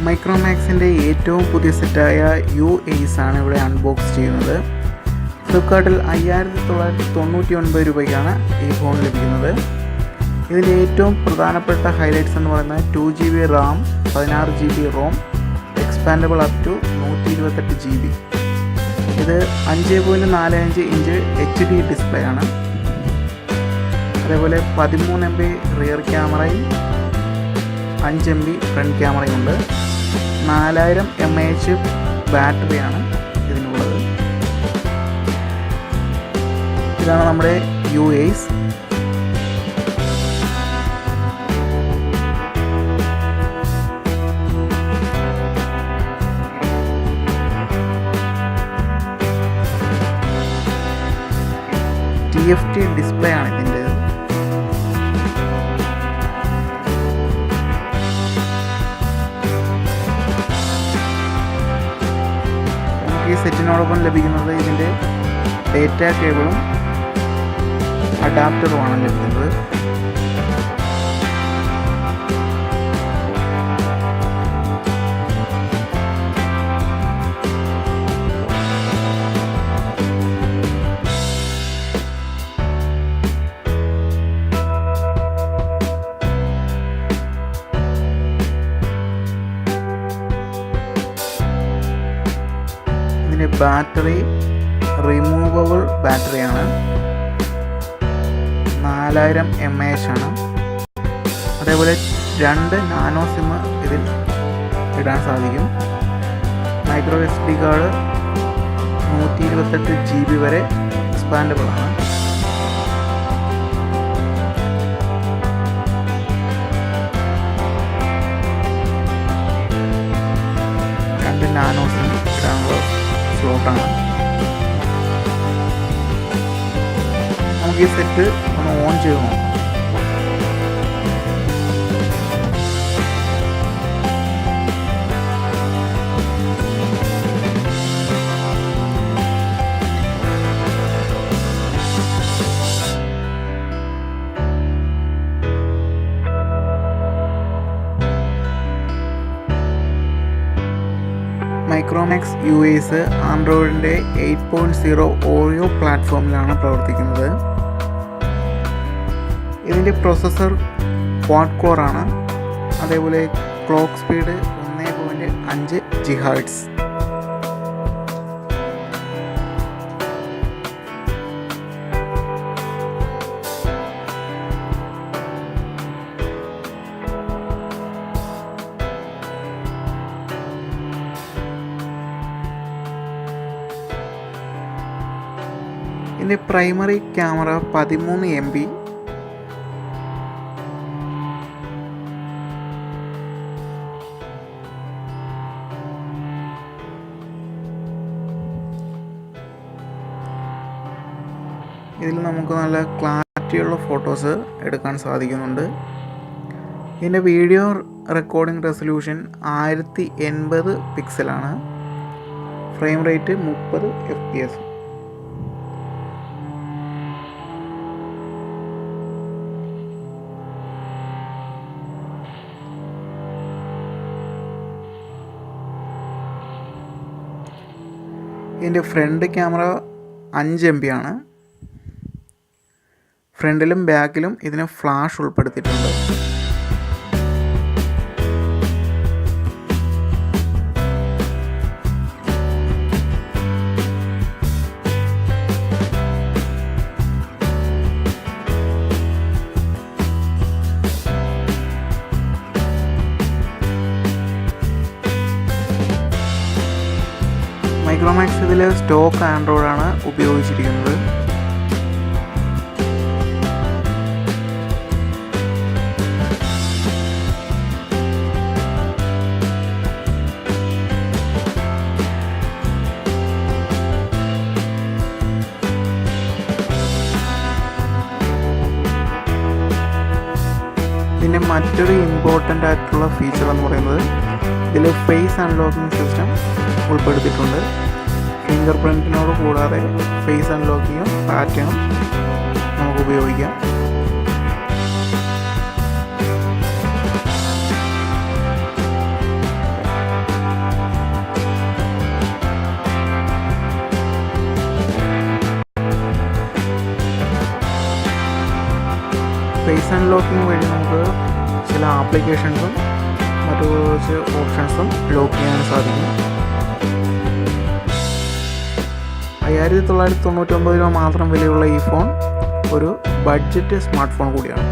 മൈക്രോമാക്സിൻ്റെ ഏറ്റവും പുതിയ സെറ്റായ U ACE ആണ് ഇവിടെ അൺബോക്സ് ചെയ്യുന്നത്. ഫ്ലിപ്കാർട്ടിൽ 5999 രൂപയ്ക്കാണ് ഈ ഫോൺ ലഭിക്കുന്നത്. ഇതിൻ്റെ ഏറ്റവും പ്രധാനപ്പെട്ട ഹൈലൈറ്റ്സ് എന്ന് പറയുന്നത് 2 GB RAM, 16 GB ROM, Expandable Upto 128 GB. ഇത് 5.45 ഇഞ്ച് HD ഡിസ്പ്ലേ ആണ്. അതേപോലെ 13 MB റിയർ ക്യാമറയും 5 MB ഫ്രണ്ട് ക്യാമറയും ഉണ്ട്. 4000 mAh ബാറ്ററിയാണ് ഇതിനുള്ളത്. ഇതാണ് നമ്മുടെ യു ACE. TFT ഡിസ്പ്ലേ ആണ് ഇതിൻ്റെ. ഈ സെറ്റിനോടൊപ്പം ലഭിക്കുന്നത് ഇതിൻ്റെ ഡേറ്റ കേബിളും അഡാപ്റ്ററുമാണ് ലഭിക്കുന്നത്. ബാറ്ററി റിമൂവബിൾ ബാറ്ററിയാണ്. 4000 mAh ആണ്. അതേപോലെ 2 നാനോ സിം ഇതിൽ ഇടാൻ സാധിക്കും. മൈക്രോ SD കാർഡ് 128 GB വരെ എക്സ്പാൻഡബിൾ ആണ്. നാനോ സിം ഇടാനുള്ള സ്ലോട്ടാണ്. നമുക്ക് ഈ സെറ്റ് ഒന്ന് ഓൺ ചെയ്ത് നോക്കാം. മൈക്രോമാക്സ് യു ACE ആൻഡ്രോയിഡിൻ്റെ 8.0 ഓറിയോ പ്ലാറ്റ്ഫോമിലാണ് പ്രവർത്തിക്കുന്നത്. ഇതിൻ്റെ പ്രൊസസ്സർ ക്വാഡ് കോർ ആണ്. അതേപോലെ ക്ലോക്ക് സ്പീഡ് 1.5 GHz. ഇതിൻ്റെ പ്രൈമറി ക്യാമറ 13 MB, ഇതിൽ നമുക്ക് നല്ല ക്ലാരിറ്റിയുള്ള ഫോട്ടോസ് എടുക്കാൻ സാധിക്കുന്നുണ്ട്. ഇതിൻ്റെ വീഡിയോ റെക്കോർഡിംഗ് റെസൊല്യൂഷൻ 1080 പിക്സലാണ്. Frame rate 30 FPS. ഇതിൻ്റെ ഫ്രണ്ട് ക്യാമറ 5 MB ആണ്. ഫ്രണ്ടിലും ബാക്കിലും ഇതിന് ഫ്ലാഷ് ഉൾപ്പെടുത്തിയിട്ടുണ്ട്. മൈക്രോമാക്സ് ഇതിൽ സ്റ്റോക്ക് ആൻഡ്രോയിഡാണ് ഉപയോഗിച്ചിരിക്കുന്നത്. പിന്നെ മറ്റൊരു ഇമ്പോർട്ടൻ്റ് ആയിട്ടുള്ള ഫീച്ചർ എന്ന് പറയുന്നത് ഇതിൽ ഫേസ് അൺലോക്കിംഗ് സിസ്റ്റം ഉൾപ്പെടുത്തിയിട്ടുണ്ട്. ഫിംഗർ പ്രിൻറ്റിനോട് കൂടാതെ ഫേസ് അൺലോക്കിങ്ങും പാറ്റേണും നമുക്ക് ഉപയോഗിക്കാം. ഫേസ് അൺലോക്കിംഗ് വഴി നമുക്ക് ചില ആപ്ലിക്കേഷൻസും മറ്റു കുറച്ച് ഓപ്ഷൻസും ലോക്ക് ചെയ്യാൻ സാധിക്കും. 5999 രൂപ മാത്രം വിലയുള്ള ഈ ഫോൺ ഒരു ബഡ്ജറ്റ് സ്മാർട്ട് ഫോൺ കൂടിയാണ്.